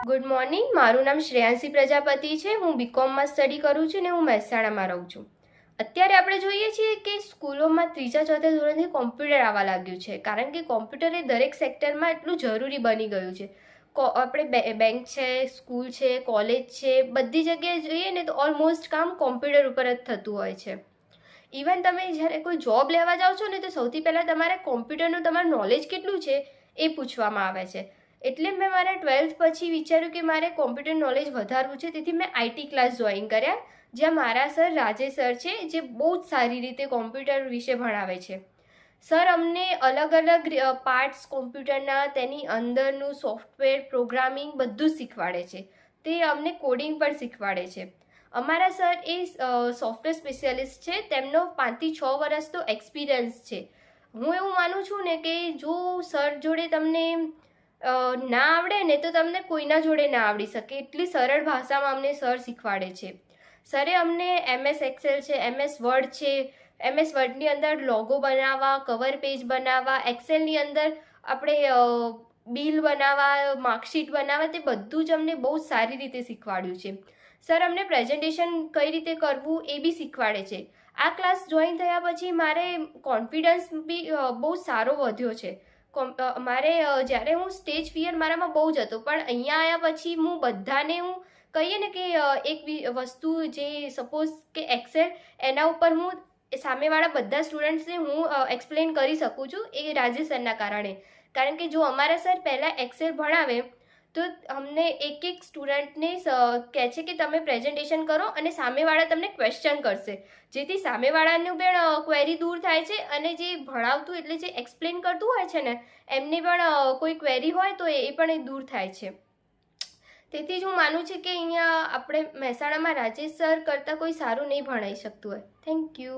Good morning, મારું નામ શ્રેયાંશી પ્રજાપતિ છે। હું બીકોમમાં સ્ટડી કરું છું ને હું મહેસાણામાં રહું છું। અત્યારે આપણે જોઈએ છીએ કે સ્કૂલોમાં ત્રીજા ચોથા ધોરણથી કોમ્પ્યુટર આવવા લાગ્યું છે, કારણ કે કોમ્પ્યુટર એ દરેક સેક્ટરમાં એટલું જરૂરી બની ગયું છે। આપણે બેંક છે, સ્કૂલ છે, કોલેજ છે, બધી જગ્યાએ જોઈએ ને તો ઓલમોસ્ટ કામ કોમ્પ્યુટર ઉપર જ થતું હોય છે। ઇવન તમે જ્યારે કોઈ જોબ લેવા જાઓ છો ને તો સૌથી પહેલાં તમારે કોમ્પ્યુટરનું તમારું નોલેજ કેટલું છે એ પૂછવામાં આવે છે। એટલે મેં મારા 12th પછી વિચાર્યું કે મારે કોમ્પ્યુટર નોલેજ વધારવું છે, તેથી મેં આઈટી ક્લાસ જોઈન કર્યા, જ્યાં મારા સર રાજેશ સર છે, જે બહુ જ સારી રીતે કોમ્પ્યુટર વિશે ભણાવે છે। સર અમને અલગ અલગ પાર્ટ્સ કોમ્પ્યુટરના, તેની અંદરનું સોફ્ટવેર પ્રોગ્રામિંગ બધું જ શીખવાડે છે। તે અમને કોડિંગ પણ શીખવાડે છે। અમારા સર એ સોફ્ટવેર સ્પેશિયાલિસ્ટ છે, તેમનો 5 થી 6 વર્ષ તો એક્સપિરિયન્સ છે। હું એવું માનું છું ને કે જો સર જોડે તમને ના આવડે ને તો તમને કોઈના જોડે ના આવડી શકે, એટલી સરળ ભાષામાં અમને સર શીખવાડે છે। સરે અમને MS એક્સેલ છે, MS વર્ડ છે, MS વર્ડની અંદર લોગો બનાવવા, કવર પેજ બનાવવા, એક્સેલની અંદર આપણે બિલ બનાવવા, માર્કશીટ બનાવવા, તે બધું જ અમને બહુ સારી રીતે શીખવાડ્યું છે। સર અમને પ્રેઝન્ટેશન કઈ રીતે કરવું એ બી શીખવાડે છે। આ ક્લાસ જોઈન થયા પછી મારે કોન્ફિડન્સ બી બહુ સારો વધ્યો છે। મારે જ્યારે હું સ્ટેજ ફિયર મારામાં બહુ જ હતો, પણ અહીંયા આવ્યા પછી હું બધાને કહીએ ને કે એક વસ્તુ જે સપોઝ કે એક્સેલ, એના ઉપર હું સામેવાળા બધા સ્ટુડન્ટ્સને હું એક્સપ્લેન કરી શકું છું, એ રાજેશ સરના કારણે। કારણ કે જો અમારા સર પહેલાં એક્સેલ ભણાવે તો અમને એક સ્ટુડન્ટને કહે છે કે તમે પ્રેઝન્ટેશન કરો અને સામેવાળા તમને ક્વેશ્ચન કરશે, જેથી સામેવાળાનું પણ ક્વેરી દૂર થાય છે અને જે ભણાવતું એટલે જે એક્સપ્લેન કરતું હોય છે ને એમને પણ કોઈ ક્વેરી હોય તો એ પણ દૂર થાય છે। તેથી જ હું માનું છું કે અહીંયા આપણે મહેસાણામાં રાજેશ સર કરતાં કોઈ સારું નહીં ભણાવી શકતું હોય। Thank you.